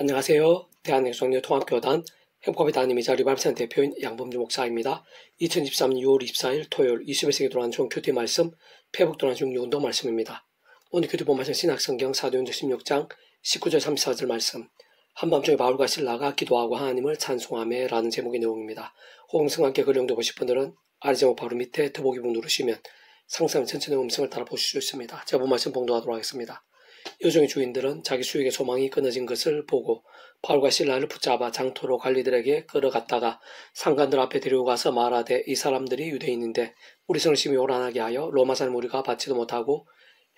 안녕하세요. 대한민국성녀통합교단 행복합의 담임이자 리바이브센터 대표인 양범주 목사입니다. 2023년 6월 24일 토요일 21세기 돌아가는 좋은 큐티 말씀, 페북 돌아가는 중요 운동 말씀입니다. 오늘 큐티 본 말씀 신학성경 사도행전 16장 19절 34절 말씀. 한밤중에 바울과 실라가 기도하고 하나님을 찬송하며 라는 제목의 내용입니다. 호응성과 함께 글 영도 보실 분들은 아래 제목 바로 밑에 더보기 부 누르시면 상세한 전체 내용 음성을 따라 보실 수 있습니다. 제가 본 말씀 봉독하도록 하겠습니다. 여종의 주인들은 자기 수익의 소망이 끊어진 것을 보고 바울과 실라를 붙잡아 장토로 관리들에게 끌어갔다가 상관들 앞에 데리고 가서 말하되 이 사람들이 유대인인데 우리 성을 심히 요란하게 하여 로마 사람 우리가 받지도 못하고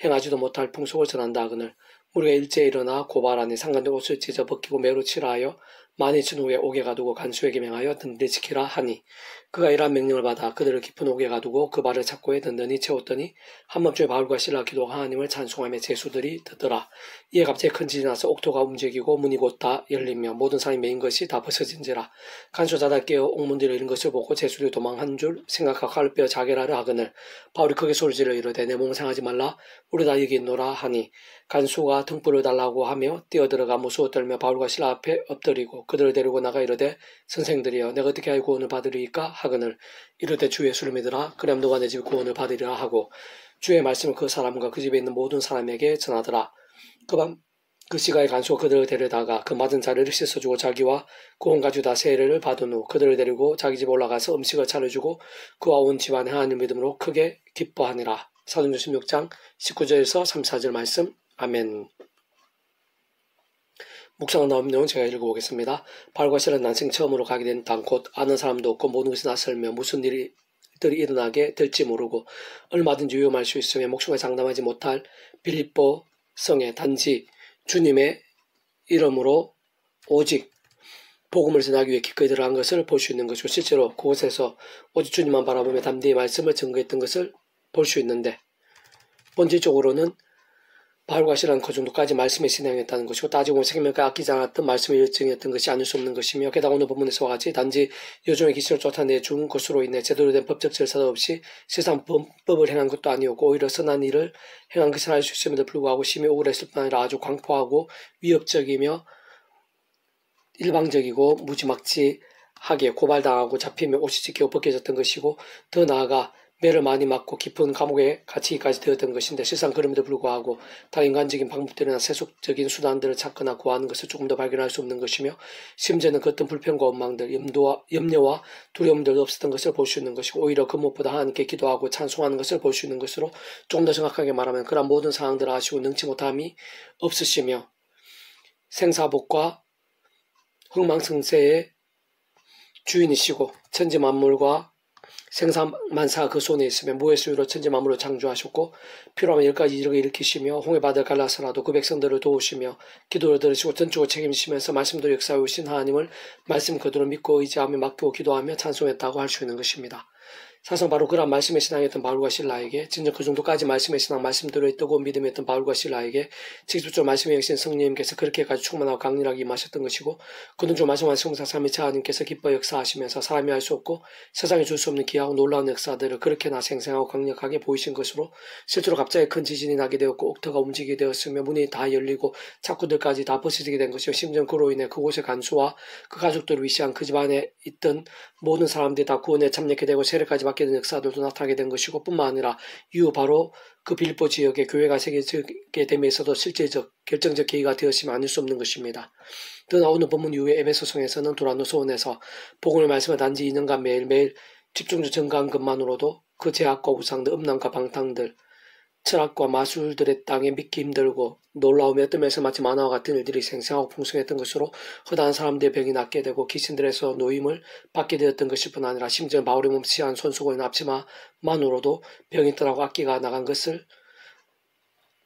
행하지도 못할 풍속을 전한다 하거늘 우리가 일제히 일어나 고발하니 상관들 옷을 찢어 벗기고 매로 칠하여 만이천 후에 옥에 가두고 간수에게 명하여 든든히 지키라 하니 그가 이러한 명령을 받아 그들을 깊은 옥에 가두고 그 발을 착고에 든든히 채웠더니 한밤중에 바울과 실라 기도가 하나님을 찬송하며 제수들이 듣더라. 이에 갑자기 큰 지진이 나서 옥토가 움직이고 문이 곧 다 열리며 모든 사람이 메인 것이 다 벗어진지라. 간수자다 깨어 옥문들이 열린 것을 보고 제수들이 도망한 줄 생각하고 칼을 빼어 자결하려 하거늘 바울이 크게 소리질러 이르되 내 몸을 상하지 말라 우리 다 여기 있노라 하니 간수가 등불을 달라고 하며 뛰어들어가 무서워 떨며 바울과 실라 앞에 엎드리고 그들을 데리고 나가 이르되 선생들이여 내가 어떻게 하여 구원을 받으리이까 하거늘 이르되 주 예수를 믿으라 그럼 너가 내 집 구원을 받으리라 하고 주의 말씀을 그 사람과 그 집에 있는 모든 사람에게 전하더라. 그밤 그 시가의 간수가 그들을 데려다가 그 맞은 자리를 씻어주고 자기와 그 온 가죽 다 세례를 받은 후 그들을 데리고 자기 집에 올라가서 음식을 차려주고 그와 온 집안에 하나님 믿음으로 크게 기뻐하니라. 사도행전 16장 19절에서 34절 말씀. 아멘. 묵상은 나온 내용 제가 읽어보겠습니다. 바울과 실라는 난생 처음으로 가게 된 땅 곧 아는 사람도 없고 모든 것이 낯설며 무슨 일들이 일어나게 될지 모르고 얼마든지 위험할 수 있으며 목숨에 장담하지 못할 빌립보 성에 단지 주님의 이름으로 오직 복음을 전하기 위해 기꺼이 들어간 것을 볼 수 있는 것이고 실제로 그곳에서 오직 주님만 바라보며 담대히 말씀을 증거했던 것을 볼 수 있는데 본질적으로는 바울과 실라는 그 정도까지 말씀에 신앙했다는 것이고 따지고 보면 생명과 아끼지 않았던 말씀의 열정이었던 것이 아닐 수 없는 것이며 게다가 오늘 본문에서와 같이 단지 여종의 기술을 쫓아내준 것으로 인해 제대로 된 법적 절차도 없이 세상 법을 행한 것도 아니었고 오히려 선한 일을 행한 것을 알 수 있음에도 불구하고 심히 억울했을 뿐 아니라 아주 광포하고 위협적이며 일방적이고 무지막지하게 고발당하고 잡히며 옷이 찢기고 벗겨졌던 것이고 더 나아가 매를 많이 맞고 깊은 감옥에 갇히기까지 되었던 것인데 실상 그럼에도 불구하고 다 인간적인 방법들이나 세속적인 수단들을 찾거나 구하는 것을 조금 더 발견할 수 없는 것이며 심지어는 그 어떤 불평과 원망들, 염려와 두려움들도 없었던 것을 볼 수 있는 것이고 오히려 그 무엇보다 하나님께 기도하고 찬송하는 것을 볼 수 있는 것으로 조금 더 정확하게 말하면 그런 모든 상황들을 아시고 능치 못함이 없으시며 생사복과 흥망성쇠의 주인이시고 천지만물과 생사만사가 그 손에 있으며 무의 수유로 천지만물을 창조하셨고 필요하면 10가지 이적을 일으키시며 홍해바다를 갈라서라도 그 백성들을 도우시며 기도를 들으시고 전적으로 책임지시면서 말씀대로 역사해 오신 하나님을 말씀 그대로 믿고 의지하며 맡기고 기도하며 찬송했다고 할 수 있는 것입니다. 사실 바로 그런 말씀의 신앙이었던 바울과 실라에게 진짜 그 정도까지 말씀의 신앙 말씀대로 했다고 믿음했던 바울과 실라에게 직접적으로 말씀에 여기신 성령님께서 그렇게까지 충만하고 강렬하게 임하셨던 것이고 그는 좀 말씀하신 성사 삼위체 하나님께서 기뻐 역사하시면서 사람이 할 수 없고 세상에 줄 수 없는 귀하고 놀라운 역사들을 그렇게나 생생하고 강력하게 보이신 것으로 실제로 갑자기 큰 지진이 나게 되었고 옥터가 움직이게 되었으며 문이 다 열리고 착구들까지 다 벗어지게 된 것이요 심지어 그로 인해 그곳의 간수와 그 가족들을 위시한 그 집안에 있던 모든 사람들이 다 구원에 참여하게 되고 세례까지 받게 된 역사들도 나타나게 된 것이고 뿐만 아니라 이후 바로 그 빌립보 지역에 교회가 세계적게 됨에서도 실제적 결정적 계기가 되었으면 아닐 수 없는 것입니다. 더 나오는 본문 이후에 에베소성에서는 도라노 소원에서 복음의 말씀을 단지 2년간 매일매일 집중적 증가한 것만으로도 그 제약과 우상들, 음란과 방탕들, 철학과 마술들의 땅에 믿기 힘들고 놀라움에 뜸에서 마치 만화와 같은 일들이 생생하고 풍성했던 것으로 허다한 사람들의 병이 낫게 되고 귀신들에서 노임을 받게 되었던 것일 뿐 아니라 심지어 바울의 몸 시한 손수건이나 앞치마만으로도 병이 떠나고 악기가 나간 것을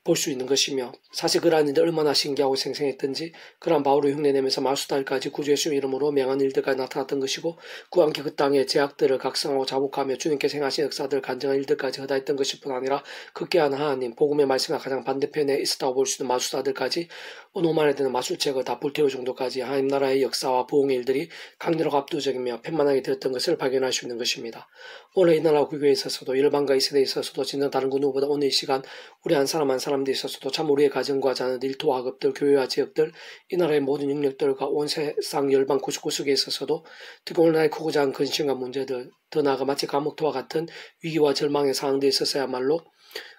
볼 수 있는 것이며 사실 그러한 일들 얼마나 신기하고 생생했던지 그러한 바울을 흉내내면서 마수달까지 구주 예수의 이름으로 명한 일들까지 나타났던 것이고 그와 함께 그 땅의 제약들을 각성하고 자복하며 주님께서 행하신 역사들 간증한 일들까지 허다했던 것일 뿐 아니라 극계한 하나님 복음의 말씀과 가장 반대편에 있었다고 볼 수 있는 마수사들까지 어느 말에 되는 마술책을 다 불태울 정도까지 하나님 나라의 역사와 부흥의 일들이 강렬하고 압도적이며 편만하게 되었던 것을 발견할 수 있는 것입니다. 오늘 이 나라 구교에 있어서도 일반과 이 세대에 있어서도 진정 다른 그 누구보다 오늘 이 시간 우리 한 사람 한 사람 사람들에 있어서도 참 우리의 가정과 자녀, 일터와 학업들, 교회와 지역들, 이 나라의 모든 영역들과 온 세상 열방 구석구석에 있어서도 특히 오늘날의 크고 작은 근심과 문제들, 더 나아가 마치 감옥토와 같은 위기와 절망의 상황들에 있어서야말로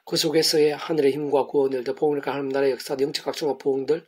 그 속에서의 하늘의 힘과 구원들도 복음과 하나님 나라의 역사, 영적 각종의 보응들,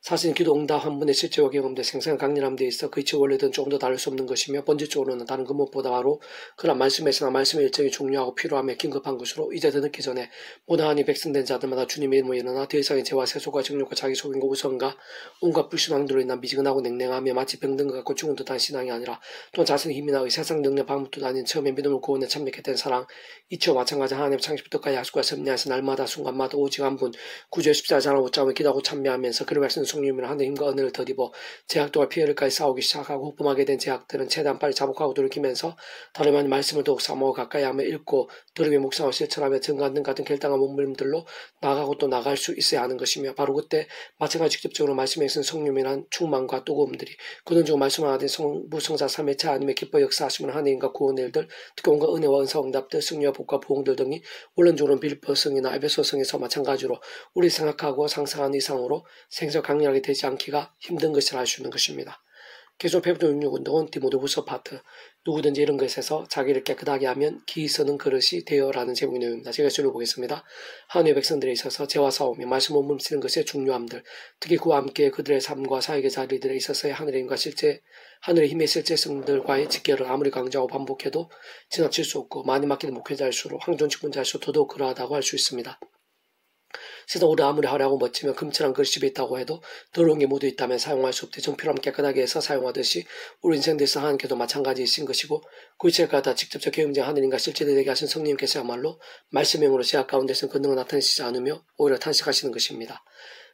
사실 기도 응답 한 번의 실제와 경험들 생생한 강렬함 데 있어 그 이치 원래든 조금 더 다를 수 없는 것이며 본질적으로는 다른 그 무엇보다 바로 그런 말씀에서나 말씀의 일정이 중요하고 필요하며 긴급한 것으로 이제 더 늦기 전에 모든 하나님 백성된 자들마다 주님의 이름으로 일어나 더 이상의 죄와 세속과 정욕과 자기 속인과 우선과 온갖 불신앙들로 인한 미지근하고 냉랭하며 마치 병든 것 같고 죽은 듯한 신앙이 아니라 또한 자신의 힘이 나의 세상 능력 방법도 아닌 처음에 믿음을 구원에 참여했던 사랑 이치와 마찬가지 하나님 창시부터까지 약속과 섭리하신 날마다 순간마다 오직 한 분 구주의 십자가 자랑 못잡으며 기도하고 참여하면서 그를 말씀 성령이면 하나님의 힘과 은혜를 더입어 제약도와 피해를까지 싸우기 시작하고 후범하게 된 제약들은 최대한 빨리 자복하고 돌이키면서 다름 아닌 말씀을 더욱 사모하고 가까이 하며 읽고 들으며 묵상하고 실천하며 증거하는 등 같은 결당한 몸부림들로 나아가고 또 나갈 수 있어야 하는 것이며 바로 그때 마찬가지 직접적으로 말씀에 있는 성령이란 충만과 뜨거움들이 근원적으로 말씀을 하든 성부 성자 삼위체 아니면 기뻐 역사하시면 하나님과 구원의 일들 특히 온갖 은혜와 은사 응답들 승리와 복과 보응들 등이 원론적으로는 빌립보성이나 에베소성에서 마찬가지로 우리 생각하고 상상하는 이상으로 생성 강렬하게 되지 않기가 힘든 것을 알 수 있는 것입니다. 계속 페브리 66운동은 디모데후서 파트 누구든지 이런 것에서 자기를 깨끗하게 하면 기서는 그릇이 되어라는 제목의 내용입니다. 제가 읽어보겠습니다. 하나님의 백성들에 있어서 죄와 싸우며 말씀을 멈추는 것의 중요함들 특히 그와 함께 그들의 삶과 사역의 자리들에 있어서의 하늘의 힘과 실제 하늘의 힘의 실제성들과의 직결을 아무리 강조하고 반복해도 지나칠 수 없고 많이 맡기는 목회자일수록 항존 직분자일수록 더더욱 그러하다고 할 수 있습니다. 세상 우리 아무리 화려하고 멋지며 금칠한 글씨이 있다고 해도 더러운 게 모두 있다면 사용할 수 없되 정필요하면 깨끗하게 해서 사용하듯이 우리 인생에서 하나님께도 마찬가지이신 것이고 그 이체가 다 직접적 경험자 하느님과 실제되게 하신 성령님께서야말로 말씀형으로 제약 가운데서 권능을 나타내시지 않으며 오히려 탄식하시는 것입니다.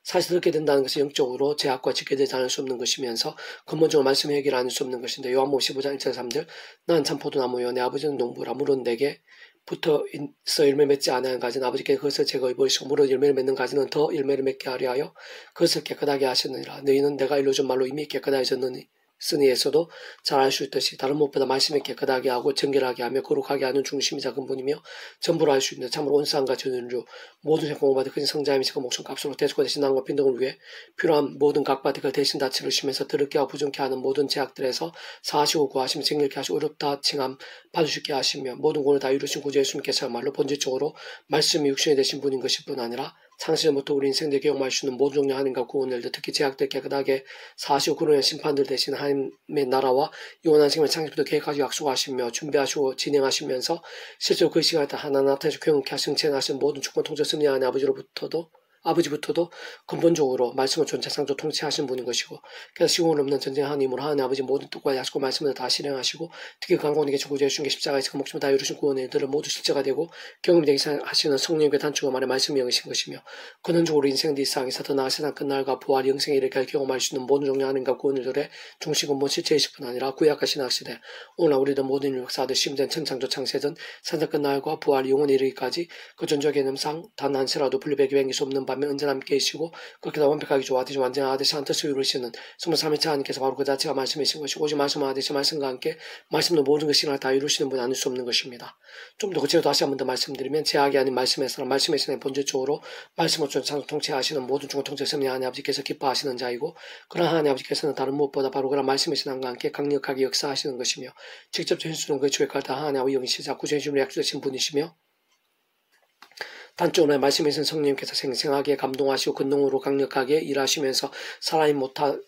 사실 그렇게 된다는 것은 영적으로 제약과 직결되지 않을 수 없는 것이면서 근본적으로 말씀의 해결을 안 할 수 없는 것인데 요한복음 15장 1절 3절 나는 참 포도나무요 내 아버지는 농부라 물은 내게 붙어 있어 열매 맺지 않은 가지는 아버지께 그것을 제거해 버리시고 물은 열매를 맺는 가지는 더 열매를 맺게 하려 하여 그것을 깨끗하게 하셨느니라. 너희는 내가 일러준 말로 이미 깨끗해졌느니 쓰니에서도 잘 알 수 있듯이 다른 무엇보다 말씀에 깨끗하게 하고 정결하게 하며 거룩하게 하는 중심이자 근본이며 전부로 알 수 있는 참으로 온 세상과 전인류 모든 생 공부받아 큰 성자임이 그 목숨값으로 대속과 대신함과 빈동을 위해 필요한 모든 각받이 그 대신 다 치르시면서 더럽게 하고 부정케 하는 모든 제약들에서 사하시고 구하시며 정결케 하시고 어렵다 칭함 받으시게 하시며 모든 구원을 다 이루신 구주 예수님께서야말로 본질적으로 말씀이 육신이 되신 분인 것일 뿐 아니라 창세전부터 우리 인생들 경험할 수 있는 모든 종류 하나님과 구원을 특히 제약들 깨끗하게 사하시고 그러한 심판들 대신 하나님의 나라와 영원한 생명을 창세부터 계획하시고 약속하시며 준비하시고 진행하시면서 실제로 그 시간에 하나 나타내서 경험케 하시고 진행하신 모든 축복 통제 승리하는 아버지부터도 근본적으로 말씀을 전체상조 통치하신 분인 것이고 그래서 시공을 없는 전쟁 하나님으로 하나님 아버지 모든 뜻과 약속과 말씀을 다 실행하시고 특히 강권에게 계신 구주의 주신 십자가에서 그 목숨을 다 이루신 구원의 일들을 모두 실제가 되고 경험이 되게 하시는 성령의 단축과 말의 말씀이 영이신 것이며 근원적으로 인생의 일상에서 더 나아 세상 끝날과 부활 영생에 이르게 경험할 수 있는 모든 종류 하나님과 구원들의 중심 근본 실체이실 뿐 아니라 구약과 신학시대 오늘 우리들 모든 역사들 심된 천창조 창세전 세상 끝날과 부활 영원에 이르기까지 그 존재 개념상 단 한시라도 분리되게 변기 수 없는 밤에 언제나 함께 계시고 그렇게 다 완벽하게 좋아하듯이 완전하듯이 한 뜻을 이루시는 성부 삼위체 하나님께서 바로 그 자체가 말씀이신 것이고 오직 말씀하듯이 말씀과 함께 말씀도 모든 것을 다 이루시는 분이 아닐 수 없는 것입니다. 좀 더 구체적으로 다시 한 번 더 말씀드리면 제약이 아닌 말씀에서는 말씀에서는 본질적으로 말씀을 통치하시는 모든 중국 통치 섭리 하나님 아버지께서 기뻐하시는 자이고 그런 하나님 아버지께서는 다른 무엇보다 바로 그런 말씀의 신앙과 함께 강력하게 역사하시는 것이며 직접 현수는 그 주의 칼다 하나님 아버지 영시자 구주의 주님을 약속하신 분이시며 단적으로 말씀하신 성령님께서 생생하게 감동하시고 근동으로 강력하게 일하시면서 사람이 못하는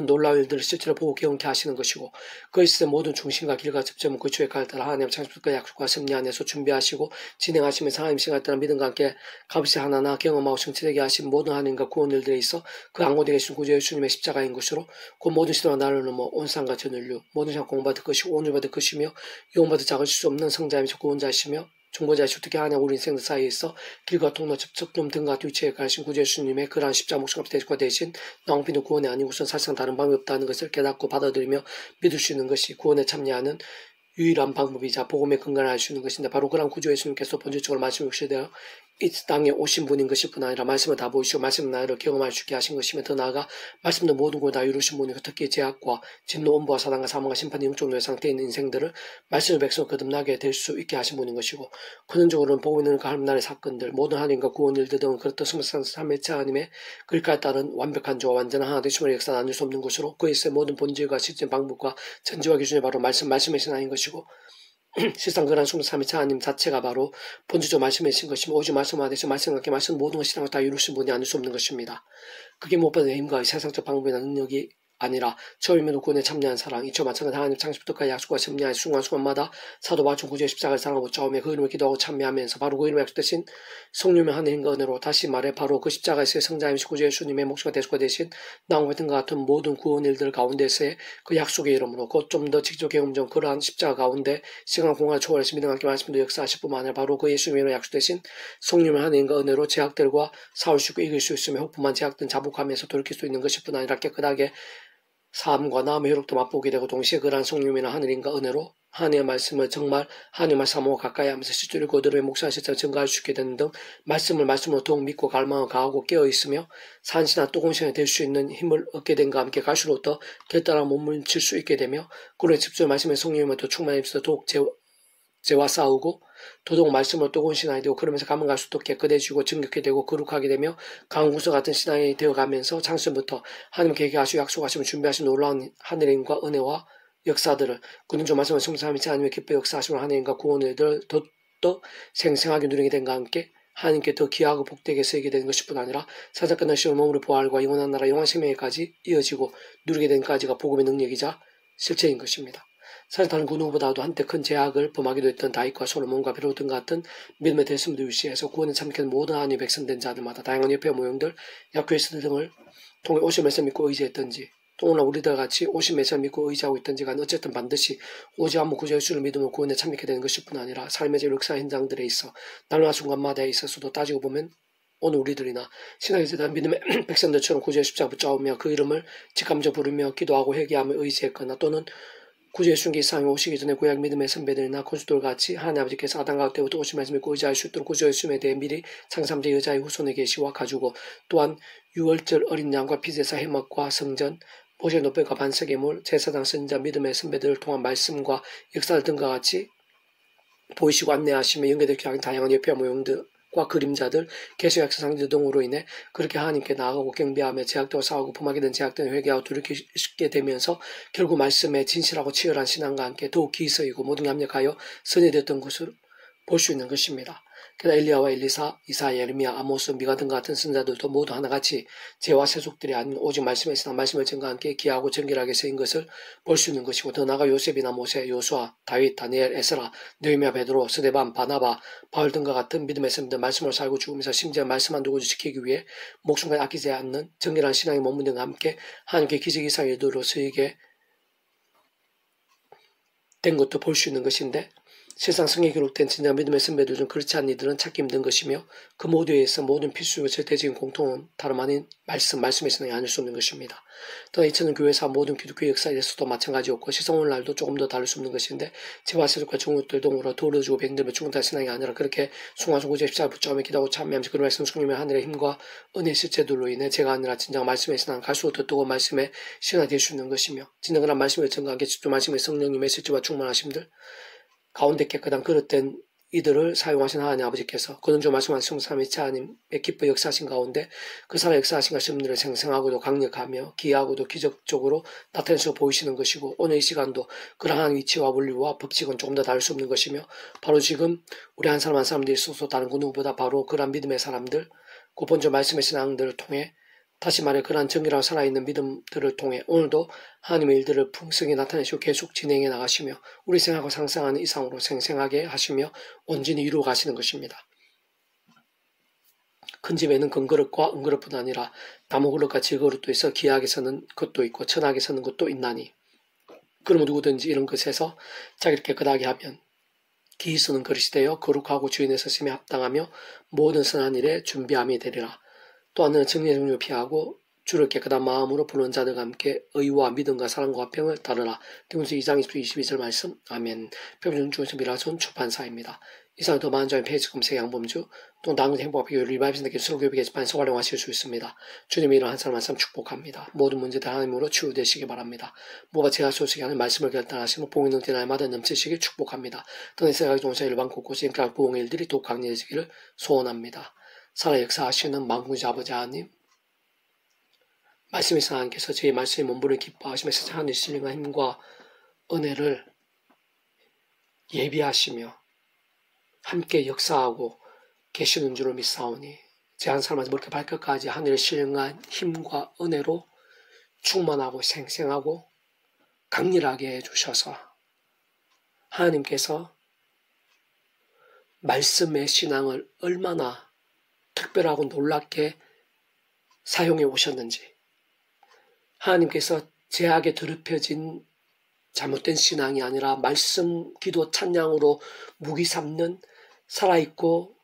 놀라운 일들을 실제로 보고 경험케 하시는 것이고 그것의 모든 중심과 길과 접점은 그 주의 칼 따라 하나님 창조과 약속과 섭리 안에서 준비하시고 진행하시면서 하나님 시간에 따라 믿음과 함께 값이 하나하나 경험하고 성취되게 하신 모든 하나님과 구원 일들에 있어 그 안고되게 계신 구주 예수님의 십자가인 것으로 그 모든 시도와 나를 넘어 온 세상과 전 인류 모든 세상 공부받을 것이고 오늘 받을 것이며 영받을 작으실 수 없는 성자이며 구원자이시며 중보자이시 어떻게 하냐 우리 인생들 사이에서 길과 통로 접촉점 등과 위치에 가신 구주 예수님의 그러한 십자가 목숨값 대속과 대신 낭비는 구원이 아니고선 사실상 다른 방법이 없다는 것을 깨닫고 받아들이며 믿을 수 있는 것이 구원에 참여하는 유일한 방법이자 복음의 근간을 알 수 있는 것인데 바로 그런 구주 예수님께서 본질적으로 말씀 육신되어 이 땅에 오신 분인 것일 뿐 아니라 말씀을 다 보이시고 말씀을 나를 경험할 수 있게 하신 것이며 더 나아가 말씀도 모든 걸 다 이루신 분이고 특히 죄악과 진노 엄부와 사단과 사망과 심판의 영적으로의 상태에 있는 인생들을 말씀의 백성을 거듭나게 될 수 있게 하신 분인 것이고 근원적으로는 보고 있는 그 하나님의 사건들 모든 하나님과 구원 일들 등은 그렇던 스물상 삼일째 하나님의 글까지 따른 완벽한 조와 완전한 하나 되심의 역사는 아닐 수 없는 것으로 그에서의 모든 본질과 실제 방법과 전지와 기준이 바로 말씀의 신앙인 것이고 실상 그런 23일차 하나님 자체가 바로 본주적 말씀이신 것이며 오직 말씀만 되셔 말씀과 함께 말씀 모든 것이라고 다 이루신 분이 아닐 수 없는 것입니다. 그게 무엇보다 힘과 세상적 방법이나 능력이 아니라 처음에도 구원에 참여한 사랑, 이처 마찬가지 하나님 창시부터까지 약속과 섭리한 순간순간마다 사도 바울 구주의 십자가를 사랑하고 싸우며 그 이름을 기도하고 참여하면서 바로 그 이름에 약속되신 성령의 하나님과 은혜로 다시 말해 바로 그 십자가에서의 성자이신 구주 예수님의 목숨과 대속과 되신 나와 같은 것 같은 모든 구원 일들 가운데서의 그 약속의 이름으로 곧 좀 더 직접 경험 전 그러한 십자가 가운데 시간 공간을 초월해서 믿음 함께 말씀도 역사하실 뿐만 아니라 바로 그 예수님의 약속되신 성령의 하나님과 은혜로 제약들과 싸울 수 있고 이길 수 있으며 혹분만 제약든 자복하면서 돌이킬 수 있는 것일 뿐 아니라 깨끗하게 삶과 나음의 효력도 맛보게 되고 동시에 그러한 성령이나 하늘인과 은혜로 하나님의 말씀을 정말 하나님의 사모와 가까이 하면서 실제로 그들의 목사의 실제를 증가할 수 있게 되는 등 말씀으로 더욱 믿고 갈망을 가하고 깨어있으며 산시나 뜨거운 시간이 될 수 있는 힘을 얻게 된과 함께 갈수록 더 결단한 몸을 칠 수 있게 되며 그런 집중 말씀의 성령임을 더 충만해서 더욱 죄와 싸우고 도덕 말씀으로 뜨거운 신앙이 되고 그러면서 가면 갈수록 깨끗해지고 정결하게 되고 거룩하게 되며 강구서 같은 신앙이 되어가면서 창세부터 하나님 계획하시고 약속하시면 준비하신 놀라운 하늘의 힘과 은혜와 역사들을 그는 말씀을 성삼위치 하나님의 기뻐 역사하시면 하나님과 구원을 더 생생하게 누리게 된과 함께 하나님께 더 귀하고 복되게 쓰이게 되는 것일 뿐 아니라 사자 끝날 시월 몸으로 부활과 영원한 나라 영원 생명에까지 이어지고 누리게 된까지가 복음의 능력이자 실체인 것입니다. 사실 다른 그 누구보다도 한때 큰 제약을 범하기도 했던 다윗과 솔로몬과 베로 등 같은 믿음의 대승들 위시해서 구원에 참여한 모든 하나님의 백성된 자들마다 다양한 협회 모형들, 약교회스들 등을 통해 오실 말씀 믿고 의지했던지 또 오늘 우리들 같이 오실 말씀 믿고 의지하고 있던지 간 어쨌든 반드시 오직 한무 구주 예수를 믿으면 구원에 참여하게 되는 것일 뿐 아니라 삶의 제 역사 현장들에 있어 날마다 순간마다에 있어서도 따지고 보면 오늘 우리들이나 신앙의 재단 믿음의 백성들처럼 구주의 십자가 붙잡으며 그 이름을 직감적 부르며 기도하고 회개하며 의지했거나 또는 구주 예수님께 이 세상에 오시기 전에 구약 믿음의 선배들이나 건수들 같이 하나님 아버지께서 아담 가운데부터 오신 말씀을 믿고 의지할 수 있도록 구주 예수님에 대해 미리 창삼대 여자의 후손에 계시와 가지고 또한 유월절 어린 양과 피제사 해먹과 성전 모세 노벨과 반석의물 제사장 선자 믿음의 선배들을 통한 말씀과 역사를 등과 같이 보이시고 안내하시며 연계되기 위한 다양한 옆에 모형들과 그림자들, 계시약서 상징 등으로 인해 그렇게 하나님께 나아가고 경배하며 제약되고 싸우고 범하게 된 제약된 회개하고 돌이키게 되면서 결국 말씀에 진실하고 치열한 신앙과 함께 더욱 기서이고 모든 게 합력하여 선이 됐던 것을 볼 수 있는 것입니다. 게다가 엘리야와 엘리사, 이사야, 예레미야, 아모스, 미가 등 같은 선자들도 모두 하나같이 죄와 세속들이 아닌 오직 말씀에 있으나 말씀의 증과 함께 기하고 정결하게 쓰인 것을 볼 수 있는 것이고 더 나아가 요셉이나 모세, 요수아, 다윗, 다니엘, 에스라, 느헤미야, 베드로, 스데반, 바나바, 바울 등과 같은 믿음의 선배들 말씀을 살고 죽으면서 심지어 말씀 한 두고도 지키기 위해 목숨까지 아끼지 않는 정결한 신앙의 몸문 등과 함께 하나님께 기적 이상 일들로 쓰이게 된 것도 볼 수 있는 것인데 세상 성에 기록된 진짜 믿음의 선배들 중 그렇지 않은 이들은 찾기 힘든 것이며 그 모두에 있어 모든 필수적인 절대적인 공통은 다름 아닌 말씀의 신앙이 아닐 수 없는 것입니다. 또한 2000년 교회사 모든 기독교 역사에 대해서도 마찬가지였고 세상 오늘날도 조금 더 다를 수 없는 것인데 제와 세속과 중국들 등으로 도르주고 백들며 중국다 신앙이 아니라 그렇게 숭화숭구제 십자가 붙잡으며 기도하고 참여하면서 그 말씀 성령의 하늘의 힘과 은혜 실제들로 인해 제가 아니라 진정 말씀의 신앙 갈수록 더 뜨거운 말씀의 신앙이 될 수 있는 것이며 진정한 말씀의 증거하게 직접 말씀의 성령님의 실제와 충만하심들 가운데 깨끗한 그릇된 이들을 사용하신 하나님 아버지께서 그는 말씀하신 삼위일체 하나님의 기뻐 역사하신 가운데 그 사람 역사하신 것들을 생생하고도 강력하며 기하고도 기적적으로 나타내서 보이시는 것이고 오늘 이 시간도 그러한 위치와 원리와 법칙은 조금 더 다를 수 없는 것이며 바로 지금 우리 한 사람 한 사람들이 있어서 다른 그 누구보다 바로 그러한 믿음의 사람들 그 본적 말씀의 신앙들을 통해 다시 말해 그러한 정결하고 살아있는 믿음들을 통해 오늘도 하나님의 일들을 풍성히 나타내시고 계속 진행해 나가시며 우리 생각하고 상상하는 이상으로 생생하게 하시며 온전히 이루어 가시는 것입니다. 큰 집에는 금그릇과 은그릇뿐 아니라 나무그릇과 질그릇도 있어 기하게 서는 것도 있고 천하게 서는 것도 있나니 그러면 누구든지 이런 것에서 자기를 깨끗하게 하면 기이 쓰는 그릇이 되어 거룩하고 주인의 서심에 합당하며 모든 선한 일에 준비함이 되리라. 또 하나는 정리의 종류 피하고 주를 깨끗한 마음으로 부르는 자들과 함께 의와 믿음과 사랑과 평을 따르라. 디모데 2장 22절 말씀. 아멘. 표준 중에서 미라손 출판사입니다. 이상 더 많은 점의 페이지 검색 양범주 또 나누는 행복과 비교 리바이브스에게 수로 교육이겠지만 서 활용하실 수 있습니다. 주님이 이런 한 사람 한 사람 축복합니다. 모든 문제들 하나님으로 치유되시기 바랍니다. 뭐가 제가 소식이 하는 말씀을 결단하시면 봉인 능태 날마다 넘치시길 축복합니다. 떠내 생각이 동사 일반 곳곳에 인격 보응의 일들이 더욱 강해지기를 소원합니다. 살아 역사하시는 만군의 아버지 하나님, 말씀의 하나님께서 저희 말씀의 몸부를 기뻐하시며 세상 하늘 신령한 힘과 은혜를 예비하시며 함께 역사하고 계시는 줄을 믿사오니 제 한 사람한테 머리부터 발끝까지 하늘의 신령한 힘과 은혜로 충만하고 생생하고 강렬하게 해주셔서 하나님께서 말씀의 신앙을 얼마나 특별하고 놀랍게 사용해 오셨는지, 하나님께서 제약에 더럽혀진 잘못된 신앙이 아니라 말씀, 기도, 찬양으로 무기 삼는 살아있고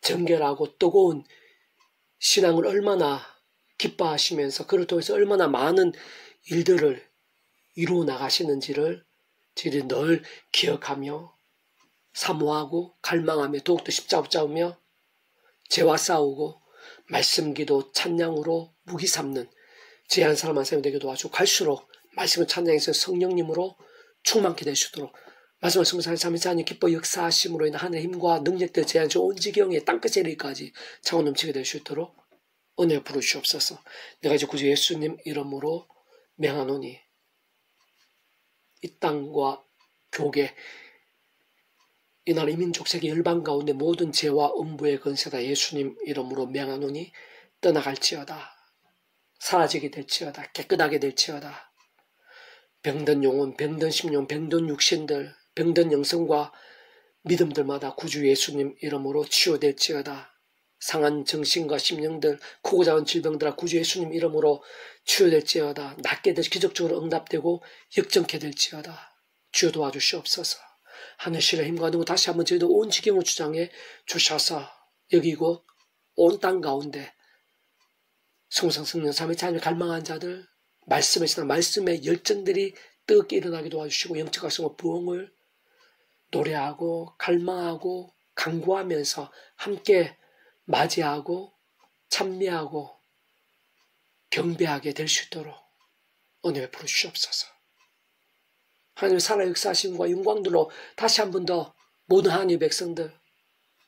정결하고 뜨거운 신앙을 얼마나 기뻐하시면서 그를 통해서 얼마나 많은 일들을 이루어 나가시는지를 저희들이 늘 기억하며 사모하고 갈망하며 더욱더 십자가 붙잡으며 죄와 싸우고 말씀, 기도, 찬양으로 무기 삼는 제 한 사람 한 사람이 되게 도와주고 갈수록 말씀을 찬양해서 성령님으로 충만케 되시도록 말씀을 성사하는 삼위사님 기뻐 역사하심으로 인한 하늘의 힘과 능력들 제한 온 지경의 땅끝에 이르기까지 차고 넘치게 될 수 있도록 은혜 부르시옵소서. 내가 이제 구주 예수님 이름으로 명하노니 이 땅과 교계 이날 이민족 세계 열방 가운데 모든 죄와 음부의 건세다 예수님 이름으로 명하노니 떠나갈지어다. 사라지게 될지어다. 깨끗하게 될지어다. 병든 영혼, 병든 심령, 병든 육신들, 병든 영성과 믿음들마다 구주 예수님 이름으로 치유될지어다. 상한 정신과 심령들, 크고 작은 질병들아 구주 예수님 이름으로 치유될지어다. 낫게 될 기적적으로 응답되고 역정케 될지어다. 주여 도와주시옵소서. 하늘실의 힘과 능을 다시 한번 저희도 온 지경을 주장해 주셔서 여기 곧 온 땅 가운데 성성 성령 삼위차님을 갈망한 자들, 말씀에 있는 말씀의 열정들이 뜨겁게 일어나게 도와주시고 영적 각성과 부흥을 노래하고 갈망하고 간구하면서 함께 맞이하고 찬미하고 경배하게 될 수 있도록 은혜 베풀어 주시옵소서. 하나님의 살아 역사하심과 영광들로 다시 한 번 더 모든 하나님의 백성들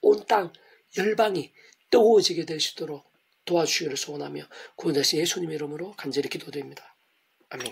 온 땅 열방이 뜨거워지게 될 수 있도록 도와주시기를 소원하며 구원하신 예수님의 이름으로 간절히 기도드립니다. 아멘.